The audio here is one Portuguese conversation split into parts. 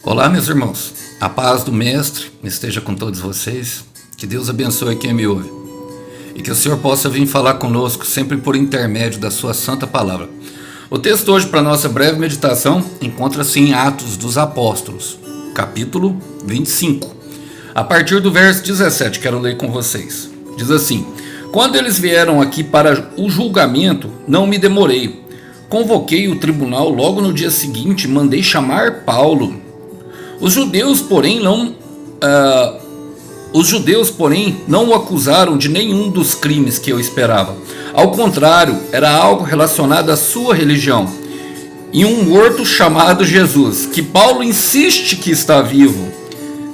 Olá, meus irmãos. A paz do Mestre esteja com todos vocês. Que Deus abençoe quem me ouve. E que o Senhor possa vir falar conosco sempre por intermédio da sua santa palavra. O texto hoje para nossa breve meditação encontra-se em Atos dos Apóstolos, capítulo 25. A partir do verso 17, quero ler com vocês. Diz assim: Quando eles vieram aqui para o julgamento, não me demorei. Convoquei o tribunal logo no dia seguinte e mandei chamar Paulo. Os judeus, porém, não o acusaram de nenhum dos crimes que eu esperava. Ao contrário, era algo relacionado à sua religião e um morto chamado Jesus, que Paulo insiste que está vivo.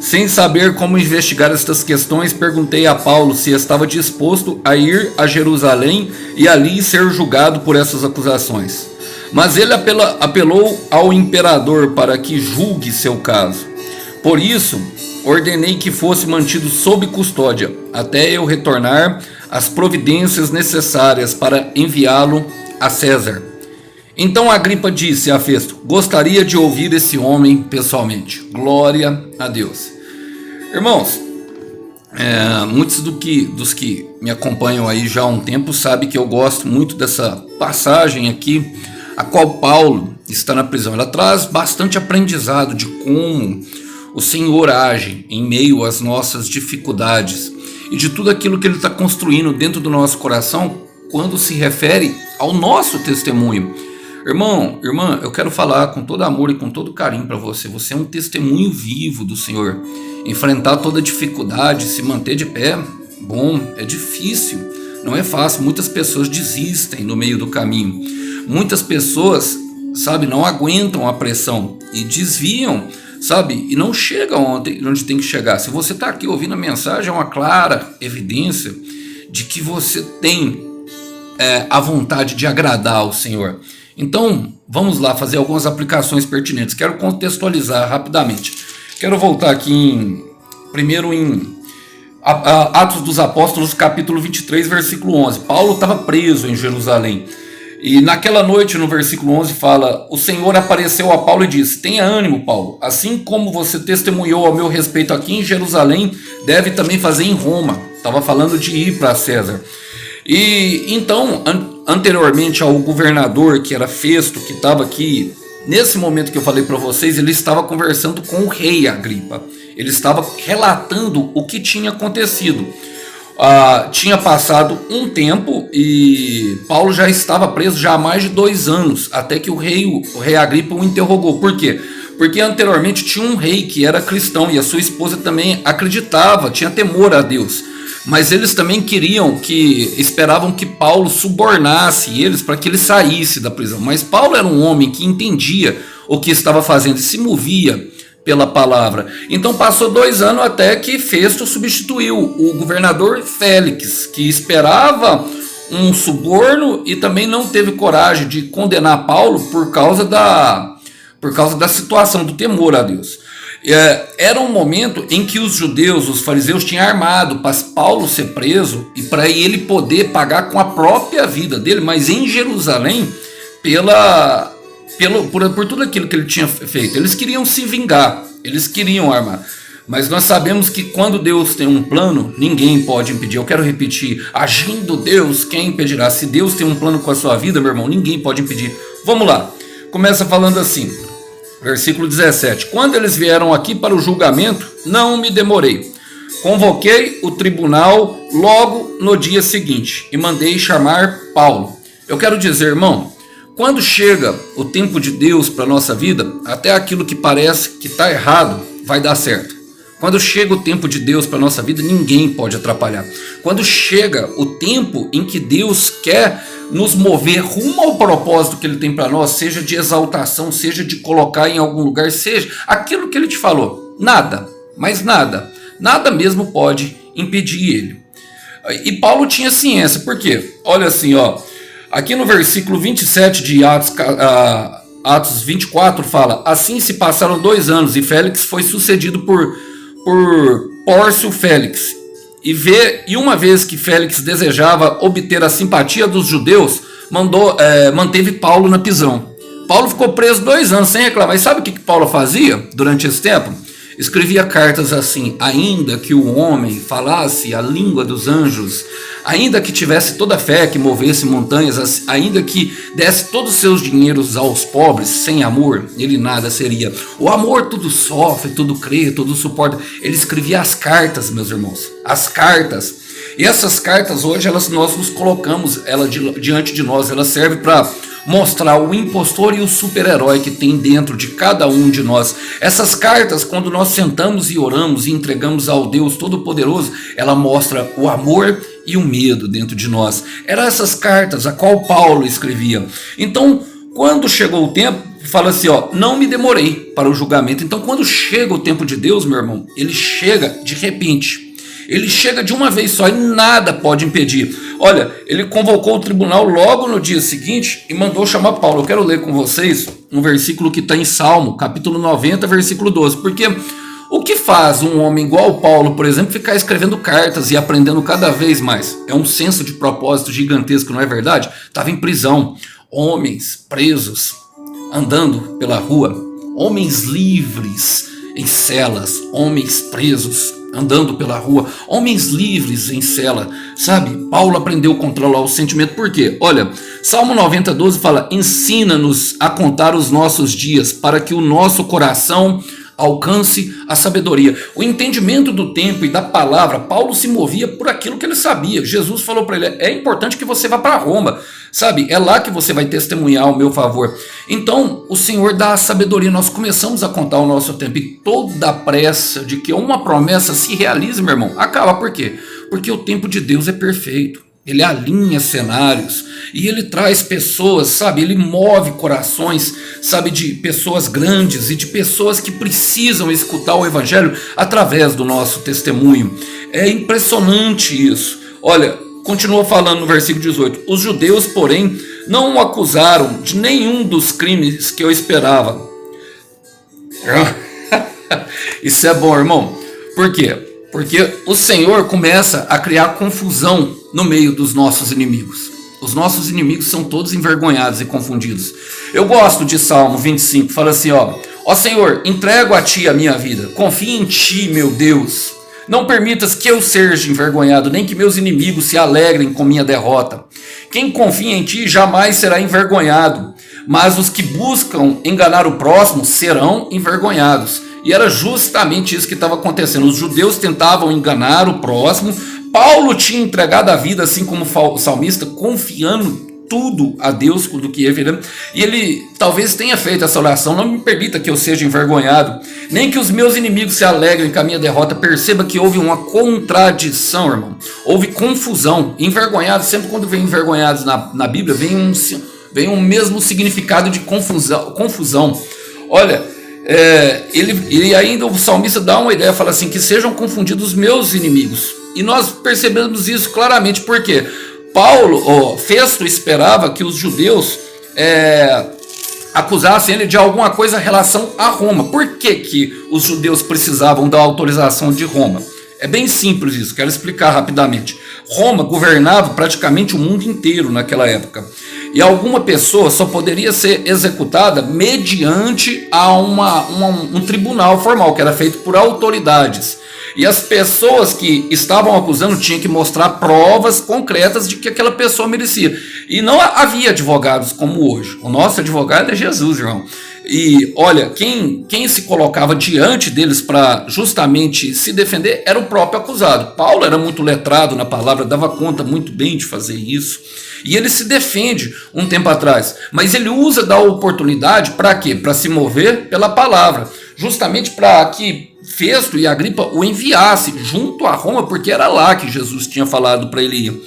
Sem saber como investigar estas questões, perguntei a Paulo se estava disposto a ir a Jerusalém e ali ser julgado por essas acusações. Mas ele apelou ao imperador para que julgue seu caso. Por isso, ordenei que fosse mantido sob custódia, até eu retornar às providências necessárias para enviá-lo a César. Então Agripa disse a Festo: gostaria de ouvir esse homem pessoalmente. Glória a Deus. Irmãos, muitos dos que me acompanham aí já há um tempo sabem que eu gosto muito dessa passagem aqui, a qual Paulo está na prisão. Ela traz bastante aprendizado de como o Senhor age em meio às nossas dificuldades e de tudo aquilo que Ele está construindo dentro do nosso coração quando se refere ao nosso testemunho. Irmão, irmã, eu quero falar com todo amor e com todo carinho para você. Você é um testemunho vivo do Senhor. Enfrentar toda dificuldade, se manter de pé, é difícil, não é fácil. Muitas pessoas desistem no meio do caminho. Muitas pessoas, não aguentam a pressão e desviam, e não chegam onde tem que chegar. Se você está aqui ouvindo a mensagem, é uma clara evidência de que você tem a vontade de agradar ao Senhor. Então, vamos lá fazer algumas aplicações pertinentes. Quero contextualizar rapidamente. Quero voltar aqui primeiro em Atos dos Apóstolos, capítulo 23, versículo 11. Paulo estava preso em Jerusalém. E naquela noite, no versículo 11, fala: o Senhor apareceu a Paulo e disse: tenha ânimo, Paulo, assim como você testemunhou ao meu respeito aqui em Jerusalém, deve também fazer em Roma. Estava falando de ir para César. E então, anteriormente ao governador, que era Festo, que estava aqui, nesse momento que eu falei para vocês, ele estava conversando com o rei Agripa. Ele estava relatando o que tinha acontecido. Tinha passado um tempo e Paulo já estava preso já há mais de 2 anos, até que o rei Agripa o interrogou. Por quê? Porque anteriormente tinha um rei que era cristão e a sua esposa também acreditava, tinha temor a Deus. Mas eles também esperavam que Paulo subornasse eles para que ele saísse da prisão. Mas Paulo era um homem que entendia o que estava fazendo e se movia pela palavra. Então passou 2 anos até que Festo substituiu o governador Félix, que esperava um suborno e também não teve coragem de condenar Paulo por causa da situação do temor a Deus. Era um momento em que os judeus, os fariseus, tinham armado para Paulo ser preso e para ele poder pagar com a própria vida dele, mas em Jerusalém, por tudo aquilo que ele tinha feito. Eles queriam se vingar, eles queriam armar. Mas nós sabemos que quando Deus tem um plano, ninguém pode impedir. Eu quero repetir: agindo Deus, quem impedirá? Se Deus tem um plano com a sua vida, meu irmão, ninguém pode impedir. Vamos lá, começa falando assim, versículo 17: Quando eles vieram aqui para o julgamento, não me demorei. Convoquei o tribunal logo no dia seguinte e mandei chamar Paulo. Eu quero dizer, irmão, quando chega o tempo de Deus para a nossa vida, até aquilo que parece que está errado vai dar certo. Quando chega o tempo de Deus para a nossa vida, ninguém pode atrapalhar. Quando chega o tempo em que Deus quer nos mover rumo ao propósito que Ele tem para nós, seja de exaltação, seja de colocar em algum lugar, seja aquilo que Ele te falou, nada, mas nada mesmo pode impedir Ele. E Paulo tinha ciência, por quê? Olha assim, aqui no versículo 27 de Atos 24 fala: assim se passaram 2 anos e Félix foi sucedido por Pórcio Félix. E uma vez que Félix desejava obter a simpatia dos judeus, manteve Paulo na prisão. Paulo ficou preso 2 anos sem reclamar. E sabe o que Paulo fazia durante esse tempo? Escrevia cartas assim: ainda que o homem falasse a língua dos anjos, ainda que tivesse toda a fé que movesse montanhas, ainda que desse todos os seus dinheiros aos pobres, sem amor, ele nada seria. O amor tudo sofre, tudo crê, tudo suporta. Ele escrevia as cartas, meus irmãos, as cartas. E essas cartas hoje, nós nos colocamos ela diante de nós, ela serve para mostrar o impostor e o super-herói que tem dentro de cada um de nós. Essas cartas, quando nós sentamos e oramos e entregamos ao Deus Todo-Poderoso, ela mostra o amor e o medo dentro de nós. Eram essas cartas a qual Paulo escrevia. Então, quando chegou o tempo, fala assim, não me demorei para o julgamento. Então, quando chega o tempo de Deus, meu irmão, ele chega de repente. Ele chega de uma vez só e nada pode impedir. Olha, ele convocou o tribunal logo no dia seguinte e mandou chamar Paulo. Eu quero ler com vocês um versículo que está em Salmo, capítulo 90, versículo 12. Porque o que faz um homem igual Paulo, por exemplo, ficar escrevendo cartas e aprendendo cada vez mais? É um senso de propósito gigantesco, não é verdade? Estava em prisão, homens presos, andando pela rua, homens livres em celas, homens presos andando pela rua, homens livres em cela, sabe? Paulo aprendeu a controlar o sentimento, por quê? Olha, Salmo 90, 12 fala: ensina-nos a contar os nossos dias, para que o nosso coração alcance a sabedoria. O entendimento do tempo e da palavra, Paulo se movia por aquilo que ele sabia. Jesus falou para ele: é importante que você vá para Roma, sabe? É lá que você vai testemunhar o meu favor. Então, o Senhor dá a sabedoria. Nós começamos a contar o nosso tempo e toda a pressa de que uma promessa se realize, meu irmão, acaba. Por quê? Porque o tempo de Deus é perfeito. Ele alinha cenários e ele traz pessoas, sabe? Ele move corações, sabe? De pessoas grandes e de pessoas que precisam escutar o evangelho através do nosso testemunho. É impressionante isso. Olha, continua falando no versículo 18: os judeus, porém, não o acusaram de nenhum dos crimes que eu esperava. Isso é bom, irmão. Por quê? Porque o Senhor começa a criar confusão no meio dos nossos inimigos. Os nossos inimigos são todos envergonhados e confundidos. Eu gosto de Salmo 25, fala assim, ó Senhor, entrego a Ti a minha vida, confio em Ti, meu Deus. Não permitas que eu seja envergonhado, nem que meus inimigos se alegrem com minha derrota. Quem confia em Ti jamais será envergonhado, mas os que buscam enganar o próximo serão envergonhados. E era justamente isso que estava acontecendo. Os judeus tentavam enganar o próximo. Paulo tinha entregado a vida, assim como o salmista, confiando tudo a Deus do que ia virando. E ele talvez tenha feito essa oração: não me permita que eu seja envergonhado, nem que os meus inimigos se alegrem com a minha derrota. Perceba que houve uma contradição, irmão. Houve confusão. Envergonhado, sempre quando vem envergonhados na Bíblia, vem um mesmo significado de confusão. Olha, ele ainda, o salmista dá uma ideia, fala assim: que sejam confundidos os meus inimigos. E nós percebemos isso claramente, porque Festo esperava que os judeus acusassem ele de alguma coisa em relação a Roma. Por que os judeus precisavam da autorização de Roma? É bem simples isso, quero explicar rapidamente. Roma governava praticamente o mundo inteiro naquela época. E alguma pessoa só poderia ser executada mediante um tribunal formal, que era feito por autoridades. E as pessoas que estavam acusando tinham que mostrar provas concretas de que aquela pessoa merecia. E não havia advogados como hoje. O nosso advogado é Jesus, irmão. E olha, quem se colocava diante deles para justamente se defender era o próprio acusado. Paulo era muito letrado na palavra, dava conta muito bem de fazer isso. E ele se defende um tempo atrás. Mas ele usa da oportunidade para quê? Para se mover pela palavra. Justamente para que Festo e Agripa o enviasse junto a Roma, porque era lá que Jesus tinha falado para ele ir.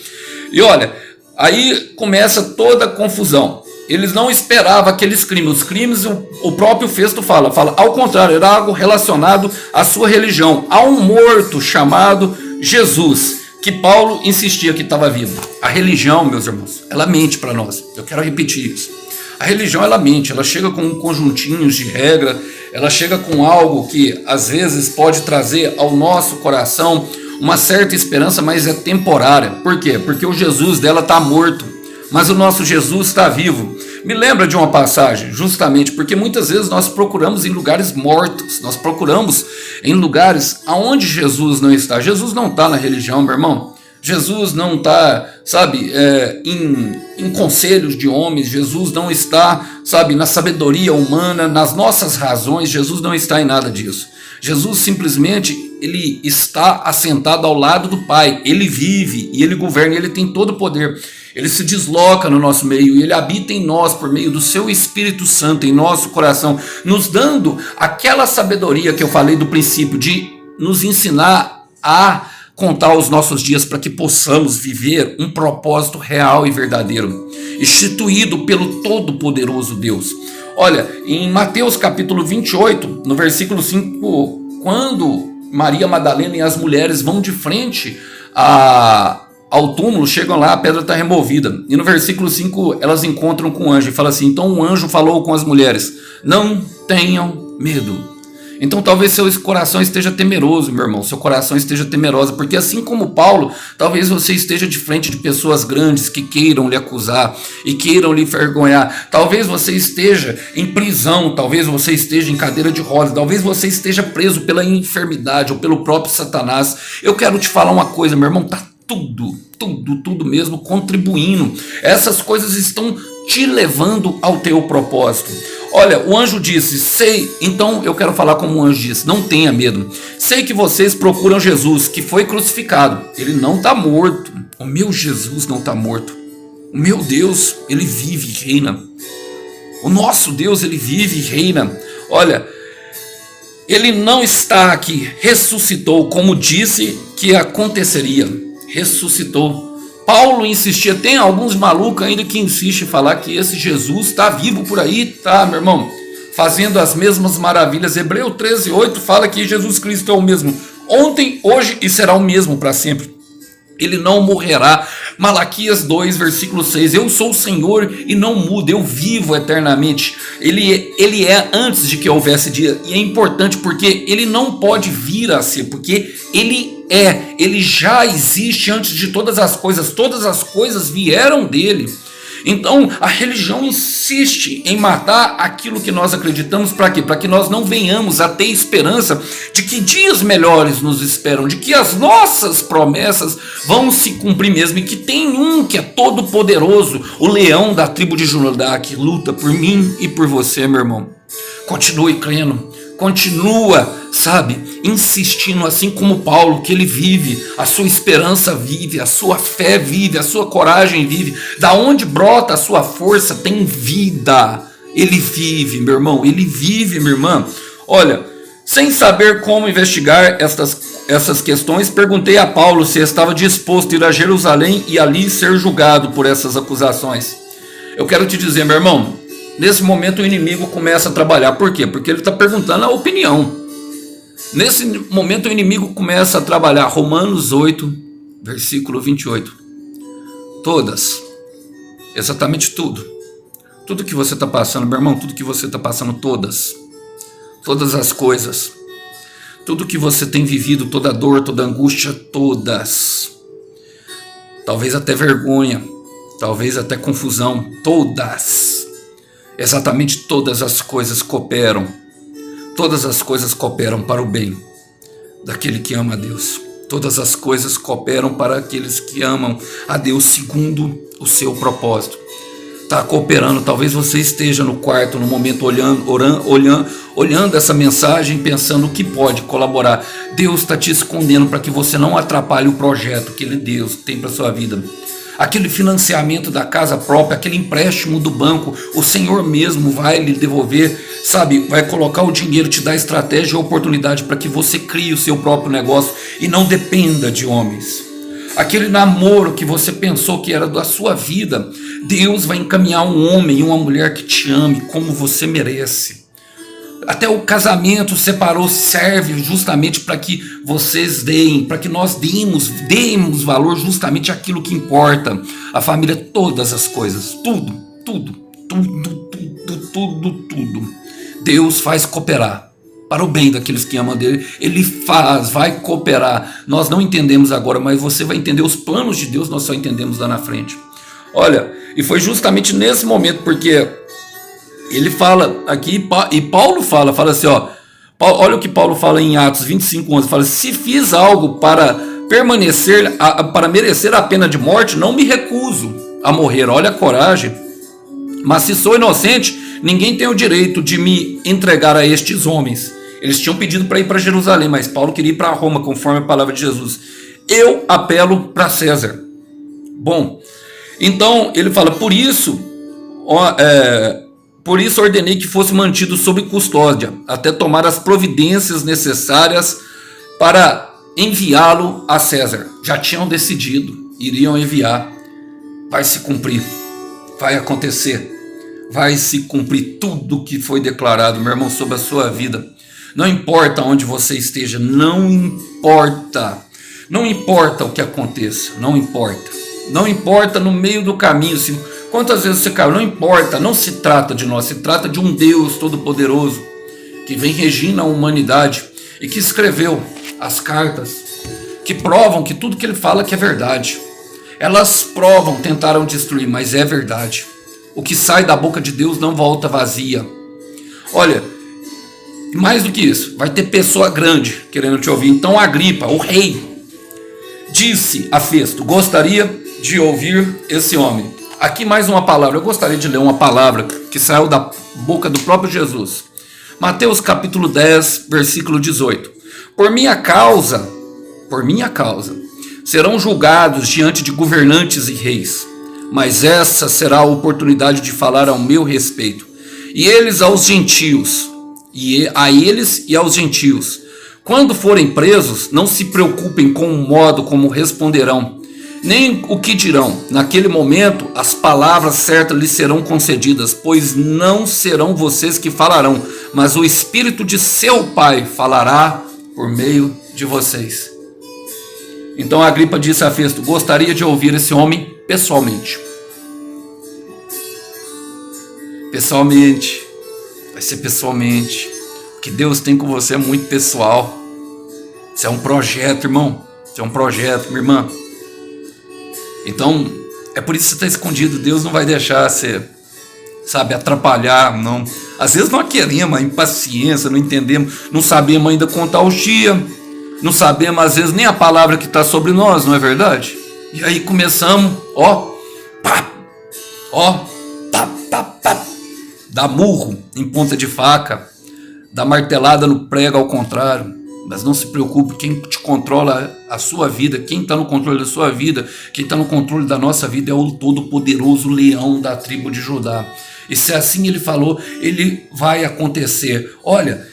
E olha, aí começa toda a confusão. Eles não esperavam aqueles crimes. Os crimes, o próprio Festo fala, ao contrário, era algo relacionado à sua religião, a um morto chamado Jesus, que Paulo insistia que estava vivo. A religião, meus irmãos, ela mente para nós. Eu quero repetir isso. A religião, ela mente, ela chega com conjuntinhos de regra, ela chega com algo que às vezes pode trazer ao nosso coração uma certa esperança, mas é temporária. Por quê? Porque o Jesus dela está morto. mas o nosso Jesus está vivo. Me lembra de uma passagem, justamente porque muitas vezes nós procuramos em lugares mortos, nós procuramos em lugares aonde Jesus não está. Jesus não está na religião, meu irmão. Jesus não está, sabe, em conselhos de homens. Jesus não está, sabe, na sabedoria humana, nas nossas razões. Jesus não está em nada disso. Jesus simplesmente, ele está assentado ao lado do Pai. Ele vive e ele governa, e ele tem todo o poder. Ele se desloca no nosso meio e ele habita em nós por meio do seu Espírito Santo em nosso coração, nos dando aquela sabedoria que eu falei do princípio, de nos ensinar a contar os nossos dias para que possamos viver um propósito real e verdadeiro, instituído pelo Todo-Poderoso Deus. Olha, em Mateus capítulo 28, no versículo 5, quando Maria Madalena e as mulheres vão de frente ao túmulo, chegam lá, a pedra está removida. E no versículo 5 elas encontram com o anjo e falam assim: então o anjo falou com as mulheres, não tenham medo. Então talvez seu coração esteja temeroso, meu irmão, seu coração esteja temeroso, porque assim como Paulo, talvez você esteja de frente de pessoas grandes que queiram lhe acusar e queiram lhe envergonhar. Talvez você esteja em prisão, talvez você esteja em cadeira de rodas, talvez você esteja preso pela enfermidade ou pelo próprio Satanás. Eu quero te falar uma coisa, meu irmão, tá tudo mesmo contribuindo. Essas coisas estão te levando ao teu propósito. Olha, o anjo disse, então eu quero falar como o anjo disse, não tenha medo. Sei que vocês procuram Jesus, que foi crucificado. Ele não está morto. O meu Jesus não está morto. O meu Deus, ele vive e reina. O nosso Deus, ele vive e reina. Olha, ele não está aqui, ressuscitou, como disse que aconteceria. Ressuscitou. Paulo insistia, tem alguns malucos ainda que insistem em falar que esse Jesus está vivo por aí, tá, meu irmão, fazendo as mesmas maravilhas. Hebreus 13:8 fala que Jesus Cristo é o mesmo ontem, hoje e será o mesmo para sempre. Ele não morrerá. Malaquias 2, versículo 6, eu sou o Senhor e não mudo, eu vivo eternamente. Ele é antes de que houvesse dia, e é importante porque ele não pode vir a ser, porque ele já existe antes de todas as coisas vieram dele. Então a religião insiste em matar aquilo que nós acreditamos. Para quê? Para que nós não venhamos a ter esperança de que dias melhores nos esperam, de que as nossas promessas vão se cumprir mesmo, e que tem um que é todo poderoso, o leão da tribo de Judá, que luta por mim e por você, meu irmão. Continue crendo. Continua, sabe, insistindo, assim como Paulo, que ele vive, a sua esperança vive, a sua fé vive, a sua coragem vive. Da onde brota a sua força tem vida. Ele vive, meu irmão, ele vive, minha irmã. Olha, sem saber como investigar essas questões, perguntei a Paulo se estava disposto a ir a Jerusalém e ali ser julgado por essas acusações. Eu quero te dizer, meu irmão, nesse momento o inimigo começa a trabalhar. Por quê? Porque ele está perguntando a opinião. Nesse momento o inimigo começa a trabalhar. Romanos 8, versículo 28. Todas, exatamente tudo. Tudo que você está passando, meu irmão, tudo que você está passando, todas as coisas, tudo que você tem vivido, toda dor, toda angústia, todas. Talvez até vergonha, talvez até confusão, todas. Exatamente todas as coisas cooperam. Todas as coisas cooperam para o bem daquele que ama a Deus. Todas as coisas cooperam para aqueles que amam a Deus segundo o seu propósito. Está cooperando. Talvez você esteja no quarto, no momento, olhando essa mensagem, pensando o que pode colaborar. Deus está te escondendo para que você não atrapalhe o projeto que Deus tem para a sua vida. Aquele financiamento da casa própria, aquele empréstimo do banco, o Senhor mesmo vai lhe devolver, sabe? Vai colocar o dinheiro, te dar estratégia e oportunidade para que você crie o seu próprio negócio e não dependa de homens. Aquele namoro que você pensou que era da sua vida, Deus vai encaminhar um homem e uma mulher que te ame como você merece. Até o casamento separou, serve justamente para que vocês deem, para que nós demos valor justamente àquilo que importa. A família, todas as coisas, tudo. Deus faz cooperar para o bem daqueles que amam dele. Ele vai cooperar. Nós não entendemos agora, mas você vai entender os planos de Deus, nós só entendemos lá na frente. Olha, E foi justamente nesse momento, porque ele fala aqui, e Paulo fala assim, ó, olha o que Paulo fala em Atos 25:11, fala: se fiz algo para permanecer, para merecer a pena de morte, não me recuso a morrer. Olha a coragem. Mas se sou inocente, ninguém tem o direito de me entregar a estes homens. Eles tinham pedido para ir para Jerusalém, mas Paulo queria ir para Roma, conforme a palavra de Jesus. Eu apelo para César. Bom, então ele fala: por isso ordenei que fosse mantido sob custódia, até tomar as providências necessárias para enviá-lo a César. Já tinham decidido, iriam enviar. Vai se cumprir, vai acontecer, vai se cumprir tudo que foi declarado, meu irmão, sobre a sua vida. Não importa onde você esteja, não importa o que aconteça, não importa no meio do caminho, quantas vezes você caiu, não importa, não se trata de nós, se trata de um Deus Todo-Poderoso, que vem regindo a humanidade e que escreveu as cartas, que provam que tudo que ele fala que é verdade. Elas provam, tentaram destruir, mas é verdade. O que sai da boca de Deus não volta vazia. Olha, mais do que isso, vai ter pessoa grande querendo te ouvir. Então Agripa, o rei, disse a Festo: gostaria de ouvir esse homem. Aqui mais uma palavra, eu gostaria de ler uma palavra que saiu da boca do próprio Jesus. Mateus capítulo 10, versículo 18. Por minha causa, serão julgados diante de governantes e reis, mas essa será a oportunidade de falar ao meu respeito. E eles aos gentios, e aos gentios. Quando forem presos, não se preocupem com o modo como responderão, nem o que dirão. Naquele momento, as palavras certas lhes serão concedidas, pois não serão vocês que falarão, mas o Espírito de seu Pai falará por meio de vocês. Então Agripa disse a Festo: gostaria de ouvir esse homem pessoalmente. Vai ser pessoalmente. O que Deus tem com você é muito pessoal. Isso é um projeto, irmão. Isso é um projeto, minha irmã. Então, é por isso que você está escondido. Deus não vai deixar você, atrapalhar, não. Às vezes nós queremos, impaciência, não entendemos, não sabemos ainda contar os dias, não sabemos às vezes nem a palavra que está sobre nós, não é verdade? E aí começamos, dá murro em ponta de faca, dá martelada no prego ao contrário. Mas não se preocupe, quem te controla a sua vida, quem está no controle da sua vida, quem está no controle da nossa vida é o Todo-Poderoso Leão da tribo de Judá. E se assim ele falou, ele vai acontecer. Olha,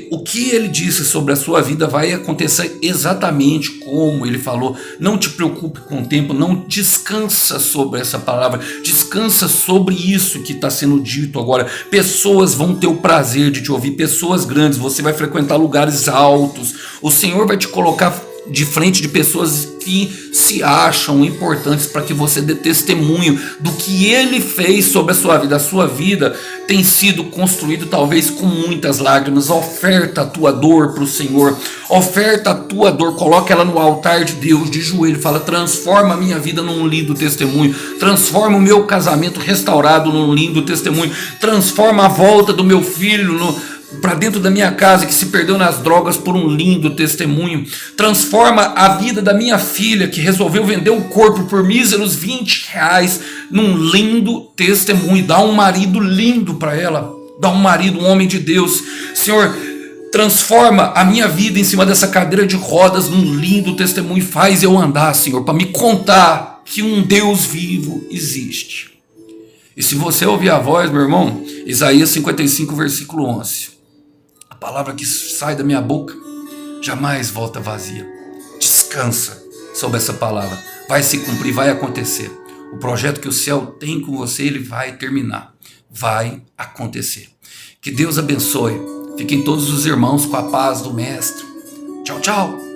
o que ele disse sobre a sua vida vai acontecer exatamente como ele falou. Não te preocupe com o tempo, não descansa sobre essa palavra, descansa sobre isso que está sendo dito agora. Pessoas vão ter o prazer de te ouvir, pessoas grandes, você vai frequentar lugares altos, o Senhor vai te colocar de frente de pessoas que se acham importantes para que você dê testemunho do que ele fez sobre a sua vida. A sua vida tem sido construída talvez com muitas lágrimas. Oferta a tua dor para o Senhor, oferta a tua dor, coloca ela no altar de Deus, de joelho, fala: transforma a minha vida num lindo testemunho, transforma o meu casamento restaurado num lindo testemunho, transforma a volta do meu filho para dentro da minha casa que se perdeu nas drogas por um lindo testemunho, transforma a vida da minha filha que resolveu vender o corpo por míseros R$20 num lindo testemunho. Dá um marido lindo para ela, dá um marido, um homem de Deus. Senhor, transforma a minha vida em cima dessa cadeira de rodas num lindo testemunho, faz eu andar, Senhor, para me contar que um Deus vivo existe. E se você ouvir a voz, meu irmão, Isaías 55, versículo 11, a palavra que sai da minha boca jamais volta vazia. Descansa sobre essa palavra. Vai se cumprir, vai acontecer. O projeto que o céu tem com você, ele vai terminar. Vai acontecer. Que Deus abençoe. Fiquem todos os irmãos com a paz do Mestre. Tchau, tchau.